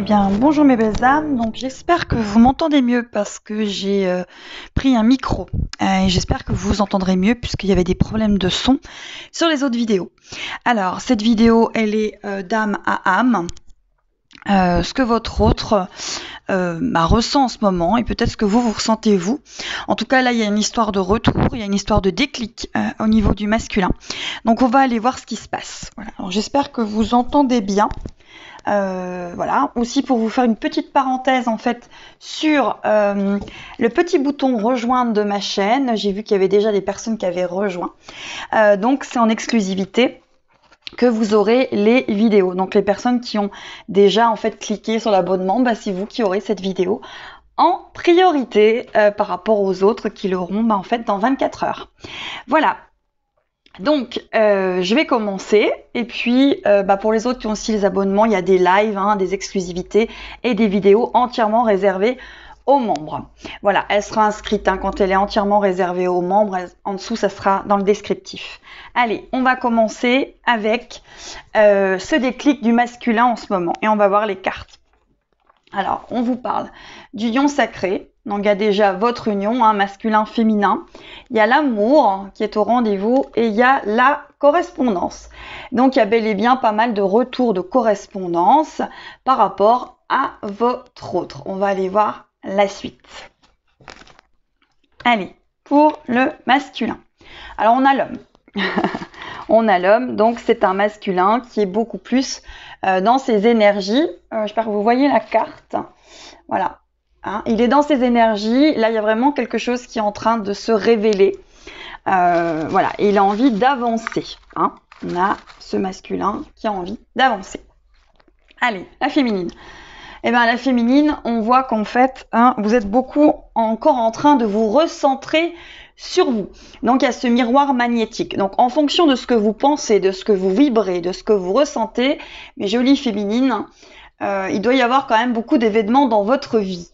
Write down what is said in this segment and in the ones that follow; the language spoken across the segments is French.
bien, bonjour mes belles âmes. Donc j'espère que vous m'entendez mieux parce que j'ai pris un micro et j'espère que vous vous entendrez mieux puisqu'il y avait des problèmes de son sur les autres vidéos. Alors cette vidéo, elle est d'âme à âme. Ce que votre autre ressent en ce moment et peut-être ce que vous ressentez vous. En tout cas, là, il y a une histoire de retour, il y a une histoire de déclic au niveau du masculin. Donc, on va aller voir ce qui se passe. Voilà. Alors, j'espère que vous entendez bien. Voilà. Aussi, pour vous faire une petite parenthèse, en fait, sur le petit bouton rejoindre de ma chaîne. J'ai vu qu'il y avait déjà des personnes qui avaient rejoint. Donc, c'est en exclusivité que vous aurez les vidéos. Donc les personnes qui ont déjà en fait cliqué sur l'abonnement, c'est vous qui aurez cette vidéo en priorité par rapport aux autres qui l'auront en fait dans 24 heures. Voilà. Donc je vais commencer et puis pour les autres qui ont aussi les abonnements, il y a des lives, des exclusivités et des vidéos entièrement réservées aux membres. Voilà, elle sera inscrite quand elle est entièrement réservée aux membres. En dessous, ça sera dans le descriptif. Allez, on va commencer avec ce déclic du masculin en ce moment. Et on va voir les cartes. Alors, on vous parle du lion sacré. Donc, il y a déjà votre union, masculin-féminin. Il y a l'amour qui est au rendez-vous et il y a la correspondance. Donc, il y a bel et bien pas mal de retours de correspondance par rapport à votre autre. On va aller voir la suite. Allez, pour le masculin. Alors, on a l'homme. On a l'homme, donc c'est un masculin qui est beaucoup plus dans ses énergies. J'espère que vous voyez la carte. Voilà. Il est dans ses énergies. Là, il y a vraiment quelque chose qui est en train de se révéler. Voilà. Et il a envie d'avancer. On a ce masculin qui a envie d'avancer. Allez, la féminine. La féminine, on voit qu'en fait, vous êtes beaucoup encore en train de vous recentrer sur vous. Donc, il y a ce miroir magnétique. Donc, en fonction de ce que vous pensez, de ce que vous vibrez, de ce que vous ressentez, mes jolies féminines, il doit y avoir quand même beaucoup d'événements dans votre vie.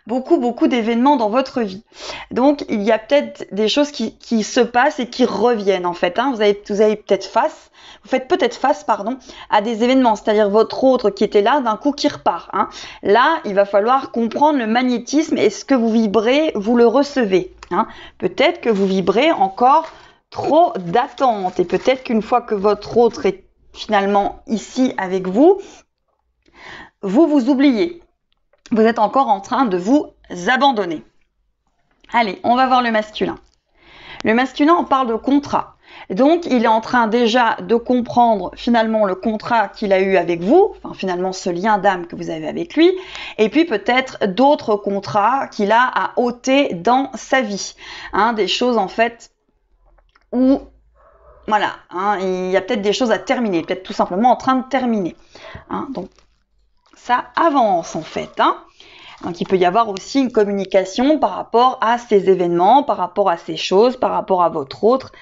Beaucoup d'événements dans votre vie. Donc, il y a peut-être des choses qui se passent et qui reviennent en fait. Vous avez peut-être vous faites peut-être face, à des événements, c'est-à-dire votre autre qui était là, d'un coup qui repart. Là, il va falloir comprendre le magnétisme et ce que vous vibrez, vous le recevez. Peut-être que vous vibrez encore trop d'attente et peut-être qu'une fois que votre autre est finalement ici avec vous, vous oubliez. Vous êtes encore en train de vous abandonner. Allez, on va voir le masculin. Le masculin, on parle de contrat. Donc, il est en train déjà de comprendre finalement le contrat qu'il a eu avec vous, finalement ce lien d'âme que vous avez avec lui, et puis peut-être d'autres contrats qu'il a à ôter dans sa vie. Des choses en fait où, voilà, il y a peut-être des choses à terminer, peut-être tout simplement en train de terminer. Donc, ça avance en fait. Donc, il peut y avoir aussi une communication par rapport à ces événements, par rapport à ces choses, par rapport à votre autre,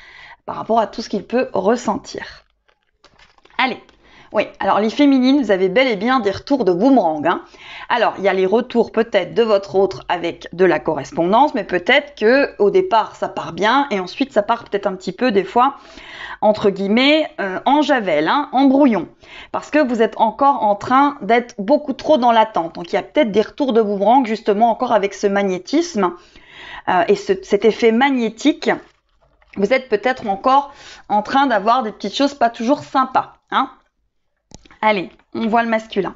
par rapport à tout ce qu'il peut ressentir. Allez, oui, alors les féminines, vous avez bel et bien des retours de boomerang. Alors, il y a les retours peut-être de votre autre avec de la correspondance, mais peut-être que au départ, ça part bien et ensuite, ça part peut-être un petit peu des fois, entre guillemets, en javel, en brouillon. Parce que vous êtes encore en train d'être beaucoup trop dans l'attente. Donc, il y a peut-être des retours de boomerang justement encore avec ce magnétisme et cet effet magnétique. Vous êtes peut-être encore en train d'avoir des petites choses pas toujours sympas. Allez, on voit le masculin.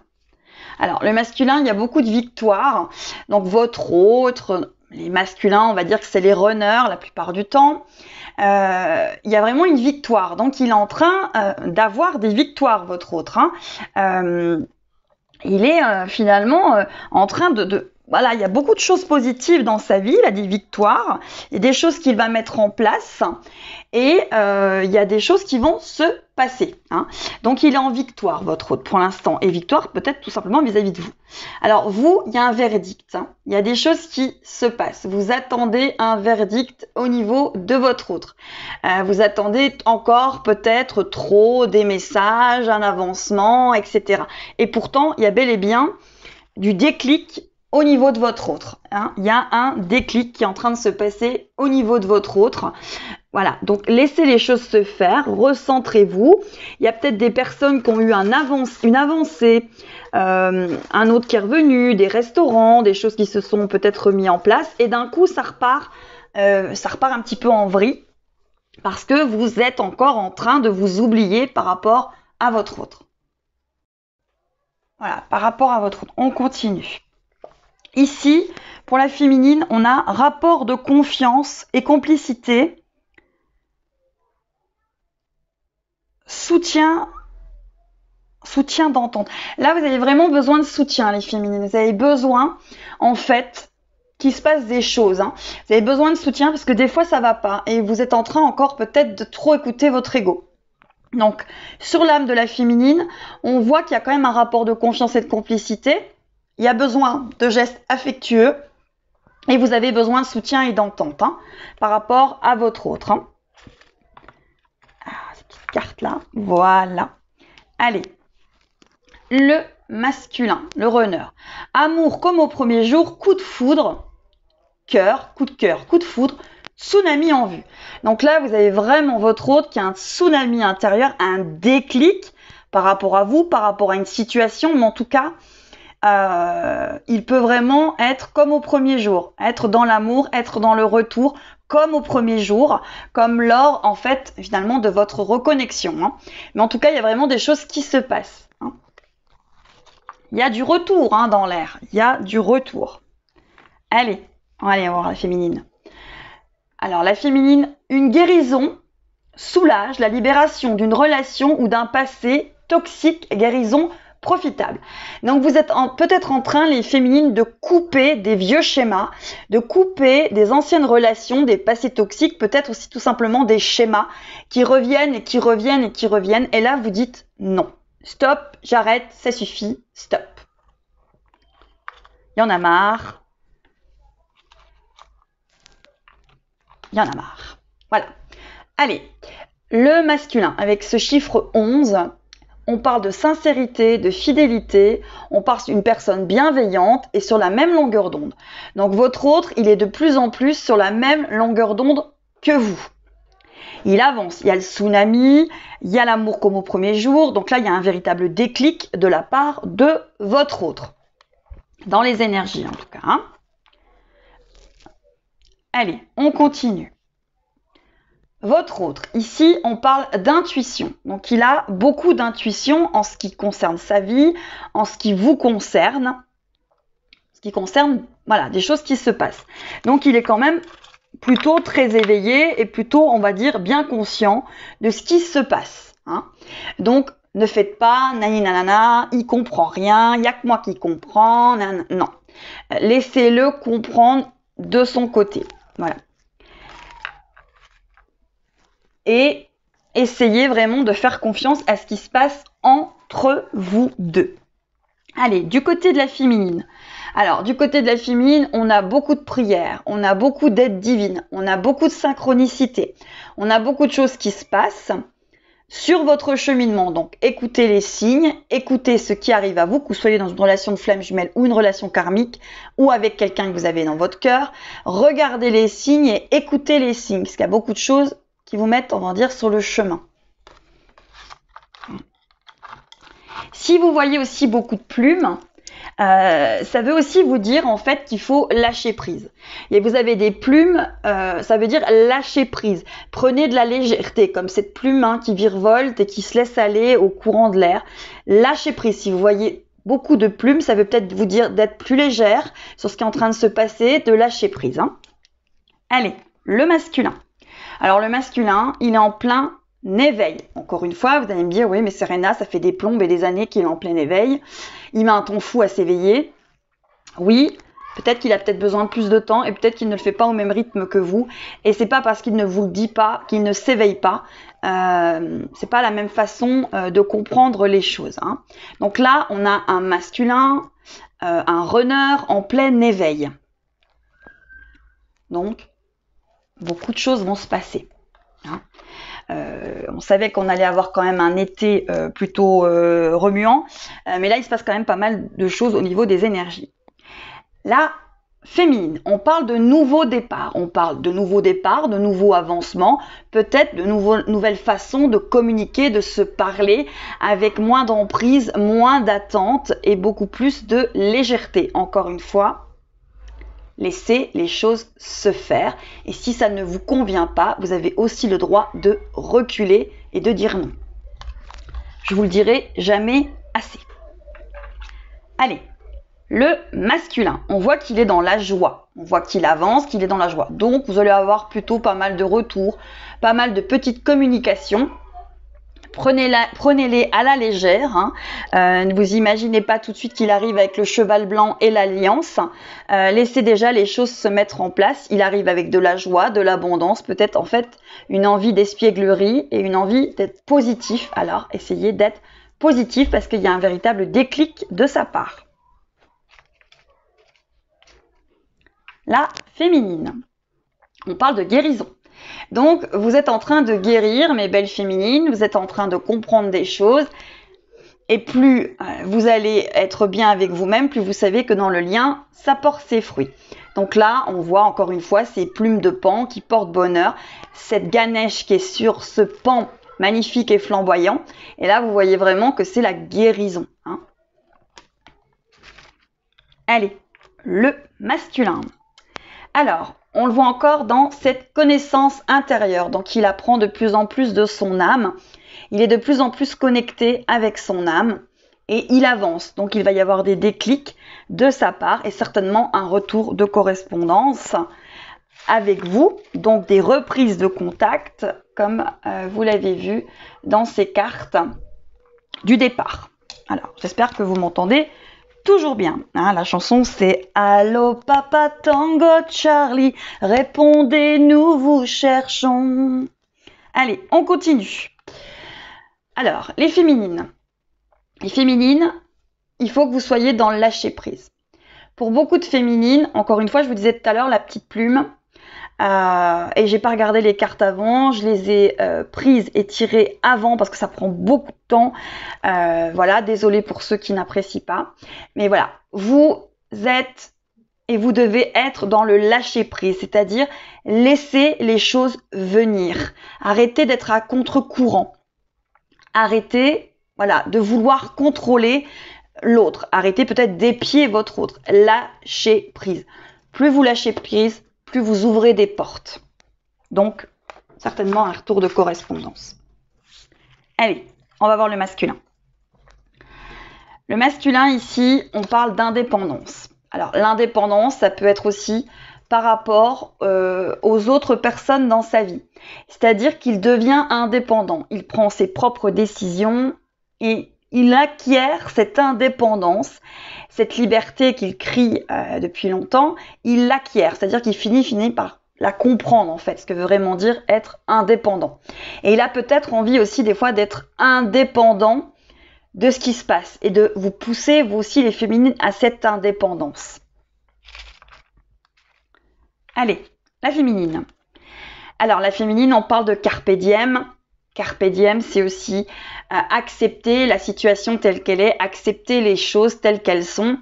Alors, le masculin, il y a beaucoup de victoires. Donc, votre autre, les masculins, on va dire que c'est les runners la plupart du temps. Il y a vraiment une victoire. Donc, il est en train d'avoir des victoires, votre autre. Il est finalement en train voilà, il y a beaucoup de choses positives dans sa vie, il a des victoires, il y a des choses qu'il va mettre en place et il y a des choses qui vont se passer. Donc, il est en victoire, votre autre, pour l'instant. Et victoire, peut-être tout simplement vis-à-vis de vous. Alors, vous, il y a un verdict. Il y a des choses qui se passent. Vous attendez un verdict au niveau de votre autre. Vous attendez encore peut-être trop des messages, un avancement, etc. Et pourtant, il y a bel et bien du déclic au niveau de votre autre. Il y a un déclic qui est en train de se passer au niveau de votre autre. Voilà, donc laissez les choses se faire, recentrez-vous. Il y a peut-être des personnes qui ont eu une avancée un autre qui est revenu, des restaurants, des choses qui se sont peut-être mis en place, et d'un coup ça repart un petit peu en vrille, parce que vous êtes encore en train de vous oublier par rapport à votre autre. Voilà, par rapport à votre autre. On continue. Ici, pour la féminine, on a rapport de confiance et complicité, soutien d'entente. Là, vous avez vraiment besoin de soutien, les féminines. Vous avez besoin, en fait, qu'il se passe des choses. Vous avez besoin de soutien parce que des fois, ça va pas. Et vous êtes en train encore peut-être de trop écouter votre ego. Donc, sur l'âme de la féminine, on voit qu'il y a quand même un rapport de confiance et de complicité. Il y a besoin de gestes affectueux. Et vous avez besoin de soutien et d'entente par rapport à votre autre. Cette petite carte-là. Voilà. Allez. Le masculin, le runner. Amour comme au premier jour, coup de foudre, cœur, coup de foudre, tsunami en vue. Donc là, vous avez vraiment votre autre qui a un tsunami intérieur, un déclic par rapport à vous, par rapport à une situation, mais en tout cas, il peut vraiment être comme au premier jour, être dans l'amour, être dans le retour, comme au premier jour, comme lors, en fait, finalement, de votre reconnexion. Mais en tout cas, il y a vraiment des choses qui se passent. Il y a du retour dans l'air. Il y a du retour. Allez, on va aller voir la féminine. Alors, la féminine, une guérison soulage la libération d'une relation ou d'un passé toxique, guérison profitable. Donc, vous êtes peut-être en train, les féminines, de couper des vieux schémas, de couper des anciennes relations, des passés toxiques, peut-être aussi tout simplement des schémas qui reviennent et qui reviennent et qui reviennent. Et là, vous dites non. Stop, j'arrête, ça suffit, stop. Il y en a marre. Il y en a marre. Voilà. Allez, le masculin, avec ce chiffre 11, on parle de sincérité, de fidélité, on parle d'une personne bienveillante et sur la même longueur d'onde. Donc votre autre, il est de plus en plus sur la même longueur d'onde que vous. Il avance, il y a le tsunami, il y a l'amour comme au premier jour, donc là il y a un véritable déclic de la part de votre autre, dans les énergies en tout cas. Allez, on continue. Votre autre, ici on parle d'intuition, donc il a beaucoup d'intuition en ce qui concerne sa vie, en ce qui vous concerne, voilà, des choses qui se passent. Donc il est quand même plutôt très éveillé et plutôt, on va dire, bien conscient de ce qui se passe. Donc, ne faites pas nani nanana, il comprend rien, il n'y a que moi qui comprends, non. Laissez-le comprendre de son côté. Voilà. Et essayez vraiment de faire confiance à ce qui se passe entre vous deux. Allez, du côté de la féminine. Alors, du côté de la féminine, on a beaucoup de prières, on a beaucoup d'aide divine, on a beaucoup de synchronicité, on a beaucoup de choses qui se passent sur votre cheminement. Donc, écoutez les signes, écoutez ce qui arrive à vous, que vous soyez dans une relation de flamme jumelle ou une relation karmique, ou avec quelqu'un que vous avez dans votre cœur. Regardez les signes et écoutez les signes, parce qu'il y a beaucoup de choses qui vous mettent, on va dire, sur le chemin. Si vous voyez aussi beaucoup de plumes, ça veut aussi vous dire en fait qu'il faut lâcher prise. Et vous avez des plumes, ça veut dire lâcher prise. Prenez de la légèreté, comme cette plume qui virevolte et qui se laisse aller au courant de l'air. Lâchez prise. Si vous voyez beaucoup de plumes, ça veut peut-être vous dire d'être plus légère sur ce qui est en train de se passer, de lâcher prise. Allez, le masculin. Alors le masculin, il est en plein éveil. Encore une fois, vous allez me dire, oui, mais Serena, ça fait des plombes et des années qu'il est en plein éveil. Il met un temps fou à s'éveiller. Oui, peut-être qu'il a peut-être besoin de plus de temps et peut-être qu'il ne le fait pas au même rythme que vous. Et c'est pas parce qu'il ne vous le dit pas qu'il ne s'éveille pas. C'est pas la même façon de comprendre les choses. Donc là, on a un masculin, un runner en plein éveil. Donc, beaucoup de choses vont se passer. On savait qu'on allait avoir quand même un été plutôt remuant, mais là il se passe quand même pas mal de choses au niveau des énergies. La féminine, on parle de nouveaux départs, on parle de nouveaux départs, de nouveaux avancements, peut-être de nouvelles façons de communiquer, de se parler avec moins d'emprise, moins d'attente et beaucoup plus de légèreté. Encore une fois, laissez les choses se faire et si ça ne vous convient pas, vous avez aussi le droit de reculer et de dire non. Je vous le dirai jamais assez. Allez. Le masculin, on voit qu'il est dans la joie, on voit qu'il avance, qu'il est dans la joie. Donc, vous allez avoir plutôt pas mal de retours, pas mal de petites communications. Prenez-les à la légère. Ne vous imaginez pas tout de suite qu'il arrive avec le cheval blanc et l'alliance. Laissez déjà les choses se mettre en place. Il arrive avec de la joie, de l'abondance, peut-être en fait une envie d'espièglerie et une envie d'être positif. Alors, essayez d'être positif parce qu'il y a un véritable déclic de sa part. La féminine. On parle de guérison. Donc, vous êtes en train de guérir, mes belles féminines, vous êtes en train de comprendre des choses. Et plus vous allez être bien avec vous-même, plus vous savez que dans le lien, ça porte ses fruits. Donc là, on voit encore une fois ces plumes de pan qui portent bonheur. Cette Ganesh qui est sur ce pan magnifique et flamboyant. Et là, vous voyez vraiment que c'est la guérison. Allez, le masculin. Alors, on le voit encore dans cette connaissance intérieure. Donc, il apprend de plus en plus de son âme. Il est de plus en plus connecté avec son âme et il avance. Donc, il va y avoir des déclics de sa part et certainement un retour de correspondance avec vous. Donc, des reprises de contact comme vous l'avez vu dans ces cartes du départ. Alors, j'espère que vous m'entendez toujours bien. La chanson c'est Allô papa Tango Charlie, répondez-nous, vous cherchons. Allez, on continue. Alors, les féminines. Les féminines, il faut que vous soyez dans le lâcher prise. Pour beaucoup de féminines, encore une fois, je vous disais tout à l'heure, la petite plume, et j'ai pas regardé les cartes avant, je les ai prises et tirées avant parce que ça prend beaucoup de temps. Voilà, désolée pour ceux qui n'apprécient pas. Mais voilà, vous êtes et vous devez être dans le lâcher prise, c'est-à-dire laisser les choses venir. Arrêtez d'être à contre-courant. Arrêtez, voilà, de vouloir contrôler l'autre. Arrêtez peut-être d'épier votre autre. Lâchez prise. Plus vous lâchez prise, plus vous ouvrez des portes. Donc, certainement un retour de correspondance. Allez, on va voir le masculin. Le masculin, ici, on parle d'indépendance. Alors, l'indépendance, ça peut être aussi par rapport aux autres personnes dans sa vie. C'est-à-dire qu'il devient indépendant. Il prend ses propres décisions et il acquiert cette indépendance, cette liberté qu'il crie depuis longtemps, il l'acquiert, c'est-à-dire qu'il finit par la comprendre en fait, ce que veut vraiment dire être indépendant. Et il a peut-être envie aussi des fois d'être indépendant de ce qui se passe et de vous pousser, vous aussi les féminines, à cette indépendance. Allez, la féminine. Alors la féminine, on parle de carpe diem. Carpe diem, c'est aussi accepter la situation telle qu'elle est, accepter les choses telles qu'elles sont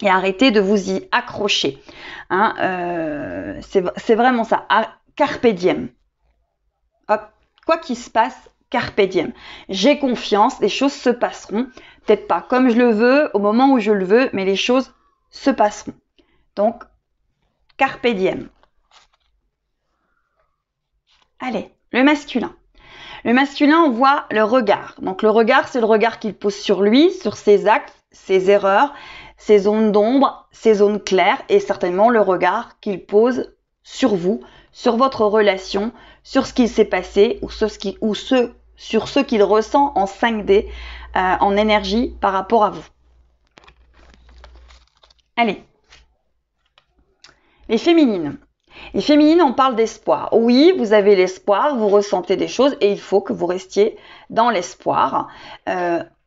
et arrêter de vous y accrocher. C'est vraiment ça, carpe diem. Hop, quoi qu'il se passe, carpe diem. J'ai confiance, les choses se passeront. Peut-être pas comme je le veux, au moment où je le veux, mais les choses se passeront. Donc, carpe diem. Allez, le masculin. Le masculin, on voit le regard. Donc le regard, c'est le regard qu'il pose sur lui, sur ses actes, ses erreurs, ses zones d'ombre, ses zones claires et certainement le regard qu'il pose sur vous, sur votre relation, sur ce qu'il s'est passé ou sur ce qu'il ressent en 5D, en énergie par rapport à vous. Allez, les féminines. Les féminines, on parle d'espoir. Oui, vous avez l'espoir, vous ressentez des choses et il faut que vous restiez dans l'espoir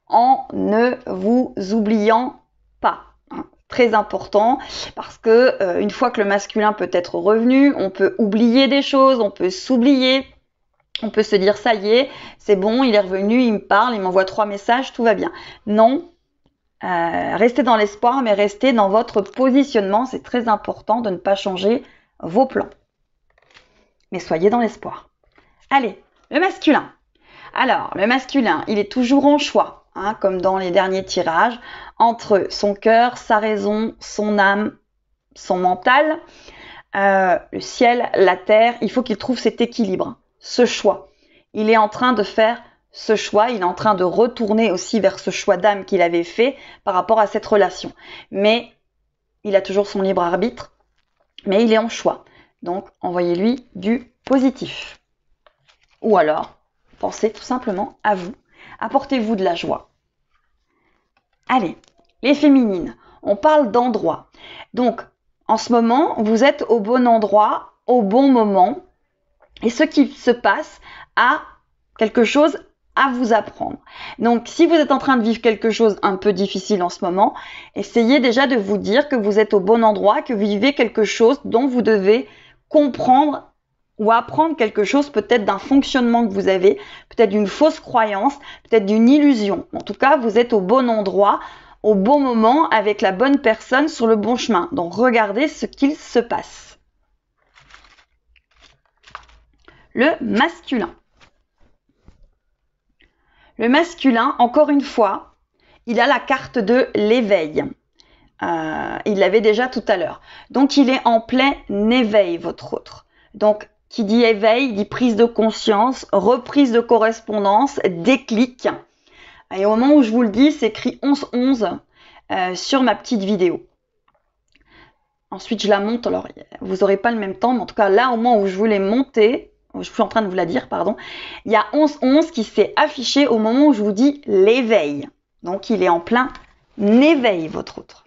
en ne vous oubliant pas. Très important parce que une fois que le masculin peut être revenu, on peut oublier des choses, on peut s'oublier, on peut se dire ça y est, c'est bon, il est revenu, il me parle, il m'envoie 3 messages, tout va bien. Non, restez dans l'espoir, mais restez dans votre positionnement. C'est très important de ne pas changer vos plans. Mais soyez dans l'espoir. Allez, le masculin. Alors, le masculin, il est toujours en choix, hein, comme dans les derniers tirages, entre son cœur, sa raison, son âme, son mental, le ciel, la terre. Il faut qu'il trouve cet équilibre, ce choix. Il est en train de faire ce choix, il est en train de retourner aussi vers ce choix d'âme qu'il avait fait par rapport à cette relation. Mais il a toujours son libre arbitre, mais il est en choix. Donc, envoyez-lui du positif. Ou alors, pensez tout simplement à vous. Apportez-vous de la joie. Allez, les féminines, on parle d'endroit. Donc, en ce moment, vous êtes au bon endroit, au bon moment. Et ce qui se passe a quelque chose à vous apprendre. Donc, si vous êtes en train de vivre quelque chose un peu difficile en ce moment, essayez déjà de vous dire que vous êtes au bon endroit, que vous vivez quelque chose dont vous devez comprendre ou apprendre quelque chose peut-être d'un fonctionnement que vous avez, peut-être d'une fausse croyance, peut-être d'une illusion. En tout cas, vous êtes au bon endroit, au bon moment, avec la bonne personne sur le bon chemin. Donc, regardez ce qu'il se passe. Le masculin. Le masculin, encore une fois, il a la carte de l'éveil. Il l'avait déjà tout à l'heure. Donc, il est en plein éveil, votre autre. Donc, qui dit éveil, dit prise de conscience, reprise de correspondance, déclic. Et au moment où je vous le dis, c'est écrit 11-11 sur ma petite vidéo. Ensuite, je la monte. Alors, vous n'aurez pas le même temps, mais en tout cas, là, au moment où je vous l'ai montée, je suis en train de vous la dire, pardon, il y a 11-11 qui s'est affiché au moment où je vous dis l'éveil. Donc, il est en plein éveil, votre autre.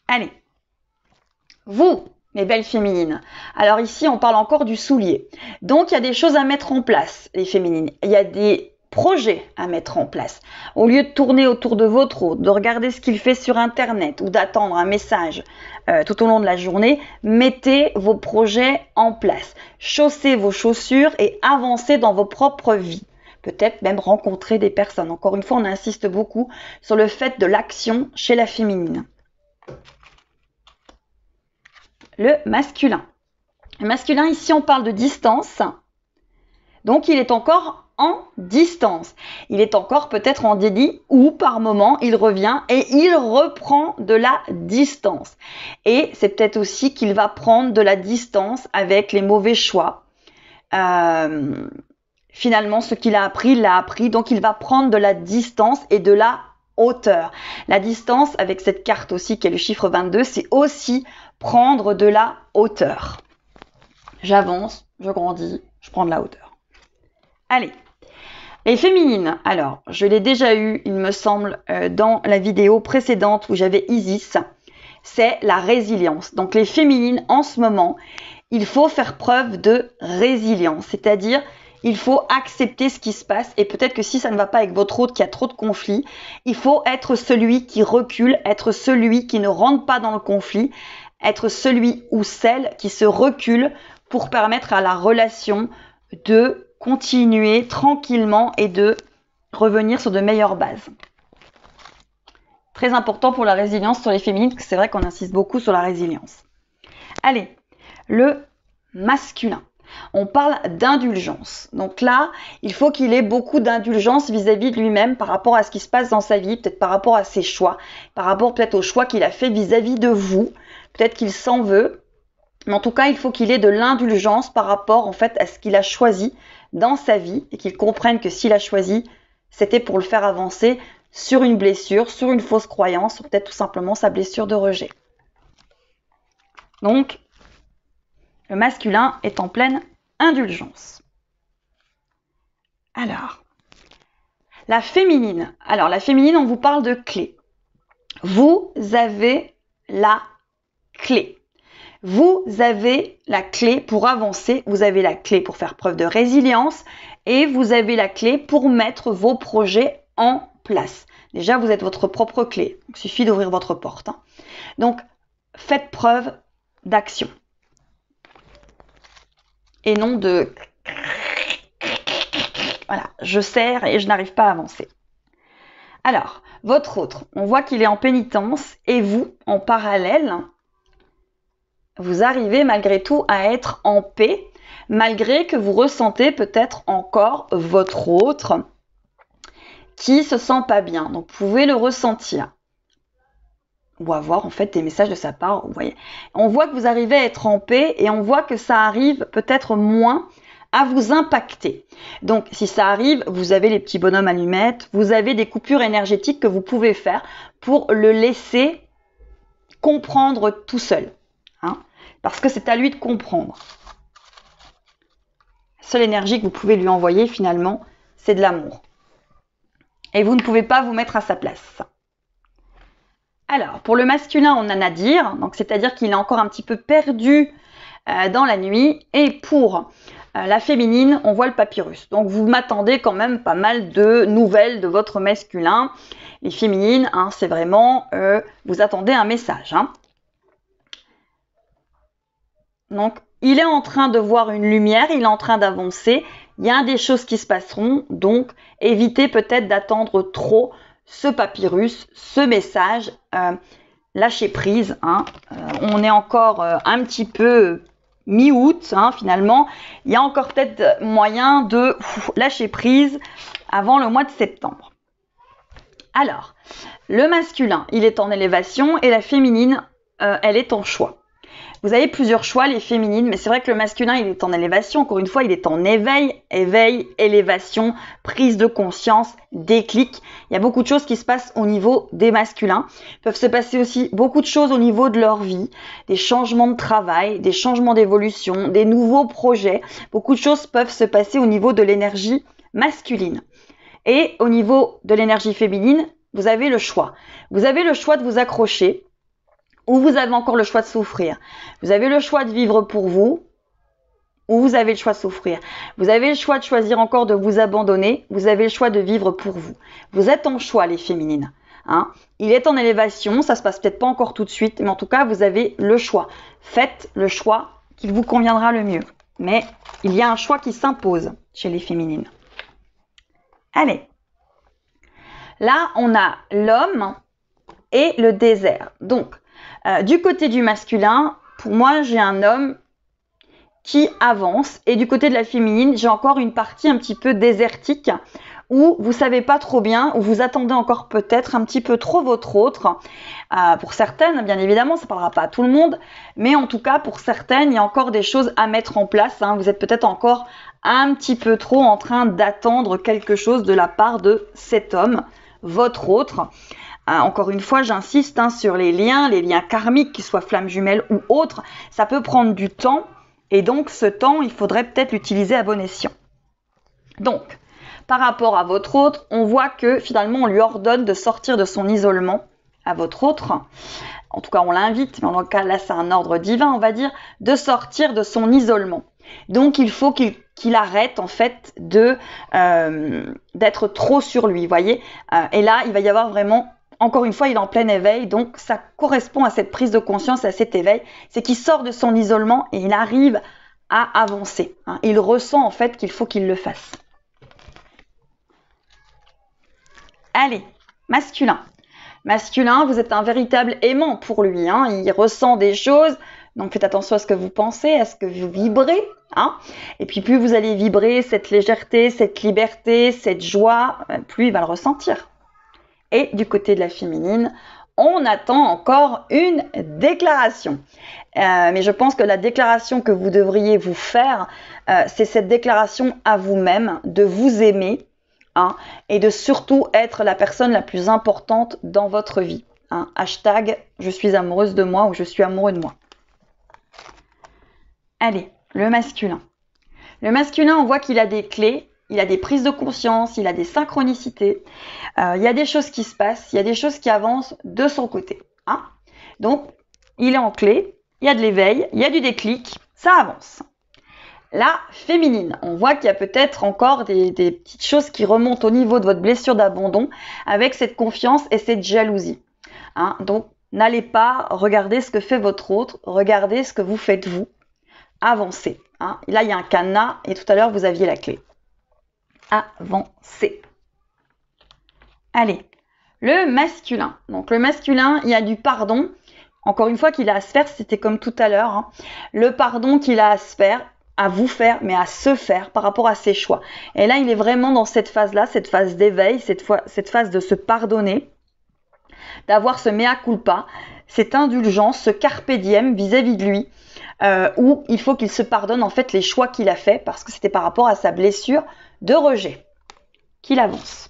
Allez, vous, mes belles féminines. Alors ici, on parle encore du soulier. Donc, il y a des choses à mettre en place, les féminines. Il y a des projets à mettre en place. Au lieu de tourner autour de votre autre, de regarder ce qu'il fait sur Internet ou d'attendre un message tout au long de la journée, mettez vos projets en place. Chaussez vos chaussures et avancez dans vos propres vies. Peut-être même rencontrer des personnes. Encore une fois, on insiste beaucoup sur le fait de l'action chez la féminine. Le masculin. Le masculin, ici, on parle de distance. Donc, il est encore en distance. Il est encore peut-être en déni ou par moment, il revient et il reprend de la distance. Et c'est peut-être aussi qu'il va prendre de la distance avec les mauvais choix. Finalement, ce qu'il a appris, il l'a appris. Donc, il va prendre de la distance et de la hauteur. La distance, avec cette carte aussi qui est le chiffre 22, c'est aussi prendre de la hauteur. J'avance, je grandis, je prends de la hauteur. Allez, les féminines. Alors, je l'ai déjà eu, il me semble, dans la vidéo précédente où j'avais Isis. C'est la résilience. Donc, les féminines, en ce moment, il faut faire preuve de résilience. C'est-à-dire, il faut accepter ce qui se passe. Et peut-être que si ça ne va pas avec votre autre, qu'il y a trop de conflits, il faut être celui qui recule, être celui qui ne rentre pas dans le conflit, être celui ou celle qui se recule pour permettre à la relation de continuer tranquillement et de revenir sur de meilleures bases. Très important pour la résilience sur les féminines, parce que c'est vrai qu'on insiste beaucoup sur la résilience. Allez, le masculin. On parle d'indulgence. Donc là, il faut qu'il ait beaucoup d'indulgence vis-à-vis de lui-même par rapport à ce qui se passe dans sa vie, peut-être par rapport à ses choix, par rapport peut-être aux choix qu'il a fait vis-à-vis de vous. Peut-être qu'il s'en veut. Mais en tout cas, il faut qu'il ait de l'indulgence par rapport en fait à ce qu'il a choisi dans sa vie et qu'il comprenne que s'il a choisi, c'était pour le faire avancer sur une blessure, sur une fausse croyance ou peut-être tout simplement sa blessure de rejet. Donc, le masculin est en pleine indulgence. Alors, la féminine. Alors, la féminine, on vous parle de clé. Vous avez la clé. Vous avez la clé pour avancer, vous avez la clé pour faire preuve de résilience et vous avez la clé pour mettre vos projets en place. Déjà, vous êtes votre propre clé. Il suffit d'ouvrir votre porte. Donc, faites preuve d'action. Et non de... Voilà, je serre et je n'arrive pas à avancer. Alors, votre autre, on voit qu'il est en pénitence et vous, en parallèle, vous arrivez malgré tout à être en paix, malgré que vous ressentez peut-être encore votre autre qui se sent pas bien. Donc, vous pouvez le ressentir. Ou avoir en fait des messages de sa part, vous voyez. On voit que vous arrivez à être en paix et on voit que ça arrive peut-être moins à vous impacter. Donc, si ça arrive, vous avez les petits bonhommes allumettes, vous avez des coupures énergétiques que vous pouvez faire pour le laisser comprendre tout seul. Hein, parce que c'est à lui de comprendre. La seule énergie que vous pouvez lui envoyer, finalement, c'est de l'amour. Et vous ne pouvez pas vous mettre à sa place. Alors, pour le masculin, on a Nadir, donc c'est-à-dire qu'il est encore un petit peu perdu dans la nuit. Et pour la féminine, on voit le papyrus. Donc, vous m'attendez quand même pas mal de nouvelles de votre masculin. Les féminines, hein, c'est vraiment, vous attendez un message. Hein. Donc, il est en train de voir une lumière, il est en train d'avancer. Il y a des choses qui se passeront, donc évitez peut-être d'attendre trop ce papyrus, ce message, lâchez prise. Hein. On est encore un petit peu mi-août, hein, finalement. Il y a encore peut-être moyen de lâcher prise avant le mois de septembre. Alors, le masculin, il est en élévation et la féminine, elle est en choix. Vous avez plusieurs choix, les féminines, mais c'est vrai que le masculin, il est en élévation. Encore une fois, il est en éveil, élévation, prise de conscience, déclic. Il y a beaucoup de choses qui se passent au niveau des masculins. Il peut se passer aussi beaucoup de choses au niveau de leur vie, des changements de travail, des changements d'évolution, des nouveaux projets. Beaucoup de choses peuvent se passer au niveau de l'énergie masculine. Et au niveau de l'énergie féminine, vous avez le choix. Vous avez le choix de vous accrocher, ou vous avez encore le choix de souffrir. Vous avez le choix de vivre pour vous, ou vous avez le choix de souffrir. Vous avez le choix de choisir encore de vous abandonner, vous avez le choix de vivre pour vous. Vous êtes en choix, les féminines. Hein. Il est en élévation, ça se passe peut-être pas encore tout de suite, mais en tout cas, vous avez le choix. Faites le choix qui vous conviendra le mieux. Mais il y a un choix qui s'impose chez les féminines. Allez. Là, on a l'homme et le désert. Donc, du côté du masculin, pour moi, j'ai un homme qui avance. Et du côté de la féminine, j'ai encore une partie un petit peu désertique où vous savez pas trop bien, où vous attendez encore peut-être un petit peu trop votre autre. Pour certaines, bien évidemment, ça ne parlera pas à tout le monde. Mais en tout cas, pour certaines, il y a encore des choses à mettre en place. Hein. Vous êtes peut-être encore un petit peu trop en train d'attendre quelque chose de la part de cet homme, votre autre. Encore une fois, j'insiste sur les liens karmiques, qu'ils soient flammes jumelles ou autres, ça peut prendre du temps et donc ce temps, il faudrait peut-être l'utiliser à bon escient. Donc, par rapport à votre autre, on voit que finalement, on lui ordonne de sortir de son isolement à votre autre. En tout cas, on l'invite, mais en tout cas, là, c'est un ordre divin, on va dire, de sortir de son isolement. Donc, il faut qu'il arrête, en fait, d'être trop sur lui, vous voyez. Et là, il va y avoir vraiment... Encore une fois, il est en plein éveil, donc ça correspond à cette prise de conscience, à cet éveil. C'est qu'il sort de son isolement et il arrive à avancer. Hein. Il ressent en fait qu'il faut qu'il le fasse. Allez, masculin. Masculin, vous êtes un véritable aimant pour lui. Hein. Il ressent des choses, donc faites attention à ce que vous pensez, à ce que vous vibrez. Hein. Et puis plus vous allez vibrer cette légèreté, cette liberté, cette joie, plus il va le ressentir. Et du côté de la féminine, on attend encore une déclaration. Mais je pense que la déclaration que vous devriez vous faire, c'est cette déclaration à vous-même, de vous aimer, hein, et de surtout être la personne la plus importante dans votre vie. Hein. Hashtag « je suis amoureuse de moi » ou « je suis amoureux de moi ». Allez, le masculin. Le masculin, on voit qu'il a des clés. Il a des prises de conscience, il a des synchronicités, il y a des choses qui se passent, il y a des choses qui avancent de son côté. Hein. Donc, il est en clé, il y a de l'éveil, il y a du déclic, ça avance. La féminine, on voit qu'il y a peut-être encore des petites choses qui remontent au niveau de votre blessure d'abandon avec cette confiance et cette jalousie. Hein. Donc, n'allez pas regarder ce que fait votre autre, regardez ce que vous faites vous, avancez. Hein. Là, il y a un cadenas et tout à l'heure, vous aviez la clé. Avancer. Allez, Le masculin. Donc le masculin, il y a du pardon. Encore une fois qu'il a à se faire, c'était comme tout à l'heure. Hein. Le pardon qu'il a à se faire, à vous faire, mais à se faire par rapport à ses choix. Et là, il est vraiment dans cette phase-là, cette phase d'éveil, cette phase de se pardonner, d'avoir ce mea culpa, cette indulgence, ce carpe diem vis-à-vis de lui, où il faut qu'il se pardonne en fait les choix qu'il a faits, parce que c'était par rapport à sa blessure de rejet qu'il avance.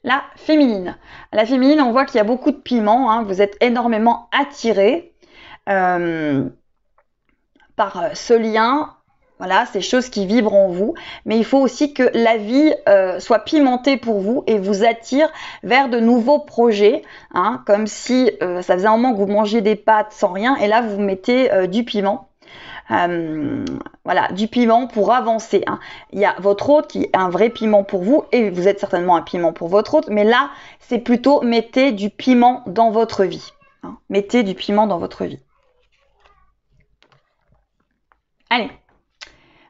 La féminine. La féminine, on voit qu'il y a beaucoup de piment, hein, vous êtes énormément attirés par ce lien, voilà, ces choses qui vibrent en vous, mais il faut aussi que la vie soit pimentée pour vous et vous attire vers de nouveaux projets, hein, comme si ça faisait un moment que vous mangiez des pâtes sans rien, et là vous mettez du piment. Voilà, du piment pour avancer. Hein. Il y a votre hôte qui est un vrai piment pour vous et vous êtes certainement un piment pour votre hôte, mais là, c'est plutôt mettez du piment dans votre vie. Hein. Mettez du piment dans votre vie. Allez,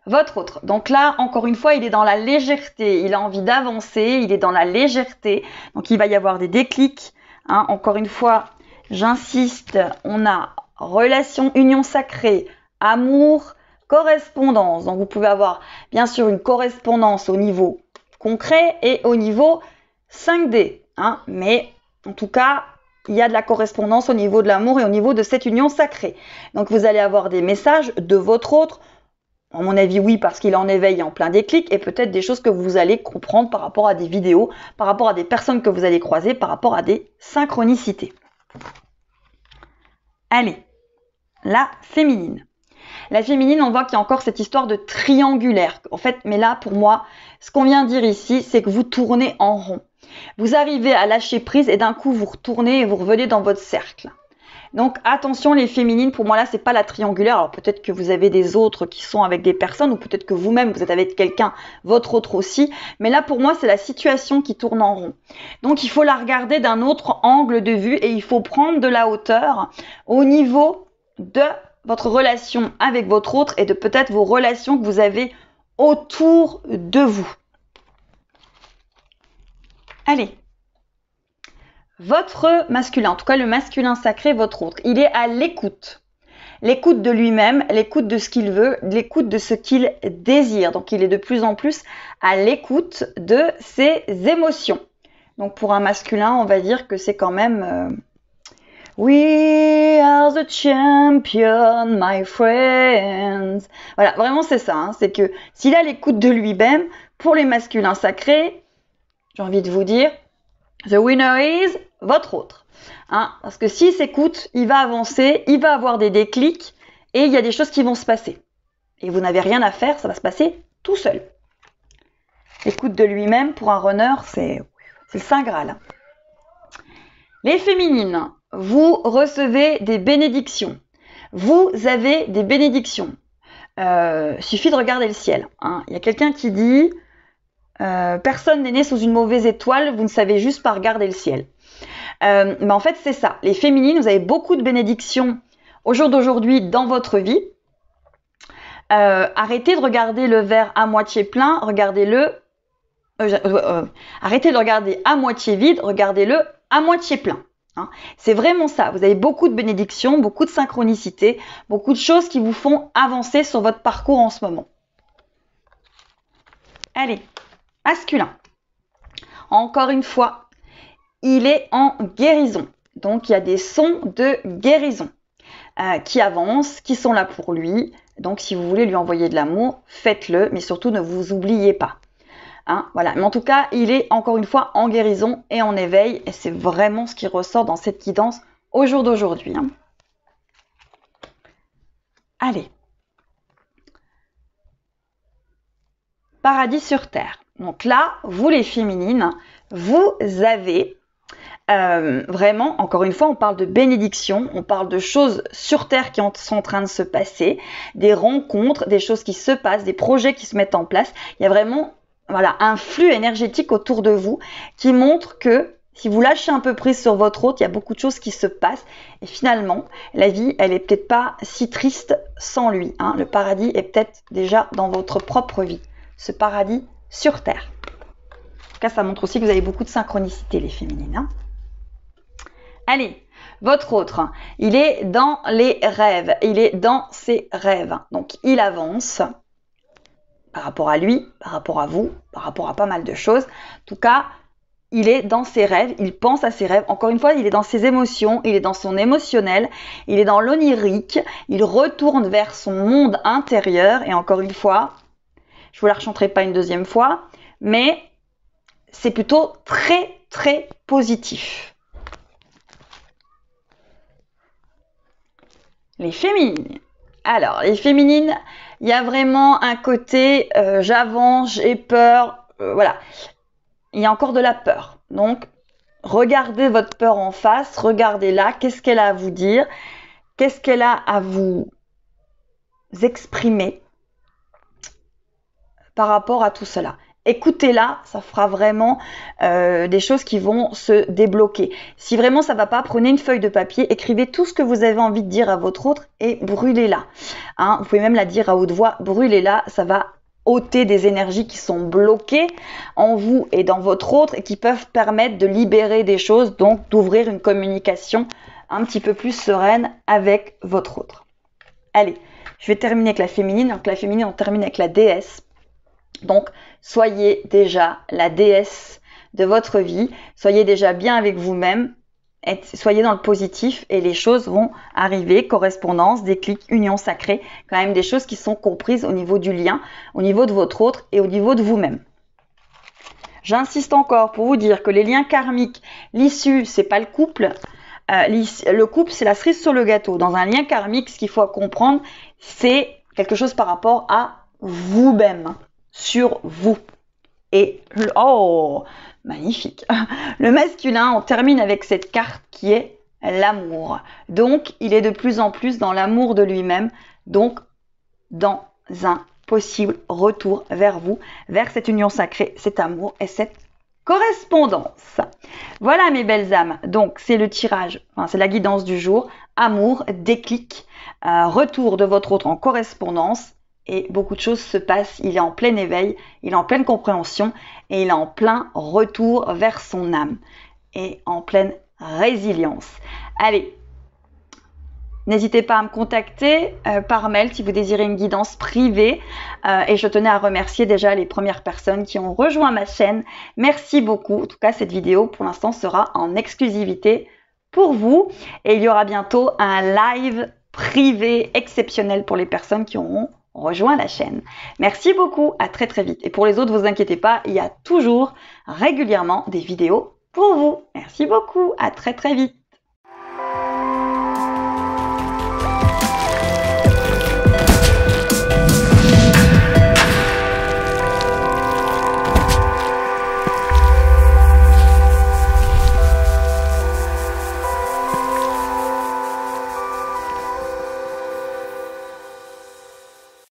votre autre. Donc là, encore une fois, il est dans la légèreté. Il a envie d'avancer, il est dans la légèreté. Donc il va y avoir des déclics. Hein. Encore une fois, j'insiste, on a relation, union sacrée, amour, correspondance. Donc vous pouvez avoir bien sûr une correspondance au niveau concret et au niveau 5D. Hein, mais en tout cas, il y a de la correspondance au niveau de l'amour et au niveau de cette union sacrée. Donc vous allez avoir des messages de votre autre. À mon avis, oui, parce qu'il est en éveil, en plein déclic, et peut-être des choses que vous allez comprendre par rapport à des vidéos, par rapport à des personnes que vous allez croiser, par rapport à des synchronicités. Allez, la féminine. La féminine, on voit qu'il y a encore cette histoire de triangulaire. En fait, mais là, pour moi, ce qu'on vient de dire ici, c'est que vous tournez en rond. Vous arrivez à lâcher prise et d'un coup, vous retournez et vous revenez dans votre cercle. Donc, attention les féminines, pour moi là, c'est pas la triangulaire. Alors peut-être que vous avez des autres qui sont avec des personnes ou peut-être que vous-même, vous êtes avec quelqu'un, votre autre aussi. Mais là, pour moi, c'est la situation qui tourne en rond. Donc, il faut la regarder d'un autre angle de vue et il faut prendre de la hauteur au niveau de votre relation avec votre autre et de peut-être vos relations que vous avez autour de vous. Allez, votre masculin, en tout cas le masculin sacré, votre autre, il est à l'écoute. L'écoute de lui-même, l'écoute de ce qu'il veut, l'écoute de ce qu'il désire. Donc il est de plus en plus à l'écoute de ses émotions. Donc pour un masculin, on va dire que c'est quand même... We are the champion, my friends. Voilà, vraiment c'est ça. Hein, c'est que s'il a l'écoute de lui-même, pour les masculins sacrés, j'ai envie de vous dire, the winner is votre autre. Hein, parce que s'il s'écoute, il va avancer, il va avoir des déclics et il y a des choses qui vont se passer. Et vous n'avez rien à faire, ça va se passer tout seul. L'écoute de lui-même pour un runner, c'est le Saint Graal. Les féminines, vous recevez des bénédictions. Vous avez des bénédictions. Suffit de regarder le ciel. Hein. Il y a quelqu'un qui dit personne n'est né sous une mauvaise étoile, vous ne savez juste pas regarder le ciel. Mais en fait, c'est ça. Les féminines, vous avez beaucoup de bénédictions au jour d'aujourd'hui dans votre vie. Arrêtez de regarder le verre à moitié plein, regardez-le. Arrêtez de regarder à moitié vide, regardez-le à moitié plein. Hein. C'est vraiment ça. Vous avez beaucoup de bénédictions, beaucoup de synchronicité, beaucoup de choses qui vous font avancer sur votre parcours en ce moment. Allez, masculin. Encore une fois, il est en guérison. Donc, il y a des sons de guérison qui avancent, qui sont là pour lui. Donc, si vous voulez lui envoyer de l'amour, faites-le, mais surtout ne vous oubliez pas. Hein, voilà. Mais en tout cas, il est encore une fois en guérison et en éveil. Et c'est vraiment ce qui ressort dans cette guidance au jour d'aujourd'hui. Hein. Allez. Paradis sur terre. Donc là, vous les féminines, vous avez vraiment, encore une fois, on parle de bénédiction, on parle de choses sur terre qui sont en train de se passer, des rencontres, des choses qui se passent, des projets qui se mettent en place. Il y a vraiment... Voilà, un flux énergétique autour de vous qui montre que si vous lâchez un peu prise sur votre autre, il y a beaucoup de choses qui se passent. Et finalement, la vie, elle est peut-être pas si triste sans lui. Hein. Le paradis est peut-être déjà dans votre propre vie. Ce paradis sur terre. cas, ça montre aussi que vous avez beaucoup de synchronicité, les féminines. Hein. Allez, votre autre, il est dans les rêves, il est dans ses rêves. Donc, il avance par rapport à lui, par rapport à vous, par rapport à pas mal de choses. En tout cas, il est dans ses rêves, il pense à ses rêves. Encore une fois, il est dans ses émotions, il est dans son émotionnel, il est dans l'onirique, il retourne vers son monde intérieur. Et encore une fois, je ne vous la rechanterai pas une deuxième fois, mais c'est plutôt très, très positif. Les féminines. Alors, les féminines, il y a vraiment un côté j'avance, j'ai peur, voilà. Il y a encore de la peur. Donc, regardez votre peur en face, regardez-la, qu'est-ce qu'elle a à vous dire, qu'est-ce qu'elle a à vous exprimer par rapport à tout cela. Écoutez-la, ça fera vraiment des choses qui vont se débloquer. Si vraiment ça ne va pas, prenez une feuille de papier, écrivez tout ce que vous avez envie de dire à votre autre et brûlez-la. Hein, vous pouvez même la dire à haute voix, brûlez-la, ça va ôter des énergies qui sont bloquées en vous et dans votre autre et qui peuvent permettre de libérer des choses, donc d'ouvrir une communication un petit peu plus sereine avec votre autre. Allez, je vais terminer avec la féminine. Donc la féminine, on termine avec la déesse. Donc, soyez déjà la déesse de votre vie, soyez déjà bien avec vous-même, soyez dans le positif et les choses vont arriver, correspondance, déclic, union sacrée, quand même des choses qui sont comprises au niveau du lien, au niveau de votre autre et au niveau de vous-même. J'insiste encore pour vous dire que les liens karmiques, l'issue, c'est pas le couple. Le couple, c'est la cerise sur le gâteau. Dans un lien karmique, ce qu'il faut comprendre, c'est quelque chose par rapport à vous-même. Sur vous. Et, oh, magnifique. Le masculin, on termine avec cette carte qui est l'amour. Donc, il est de plus en plus dans l'amour de lui-même, donc dans un possible retour vers vous, vers cette union sacrée, cet amour et cette correspondance. Voilà mes belles âmes. Donc, c'est le tirage, enfin, c'est la guidance du jour. Amour, déclic, retour de votre autre en correspondance. Et beaucoup de choses se passent, il est en plein éveil, il est en pleine compréhension et il est en plein retour vers son âme et en pleine résilience. Allez, n'hésitez pas à me contacter par mail si vous désirez une guidance privée et je tenais à remercier déjà les premières personnes qui ont rejoint ma chaîne. Merci beaucoup, en tout cas cette vidéo pour l'instant sera en exclusivité pour vous et il y aura bientôt un live privé exceptionnel pour les personnes qui auront rejoint la chaîne. Merci beaucoup, à très très vite. Et pour les autres, vous inquiétez pas, il y a toujours régulièrement des vidéos pour vous. Merci beaucoup, à très très vite.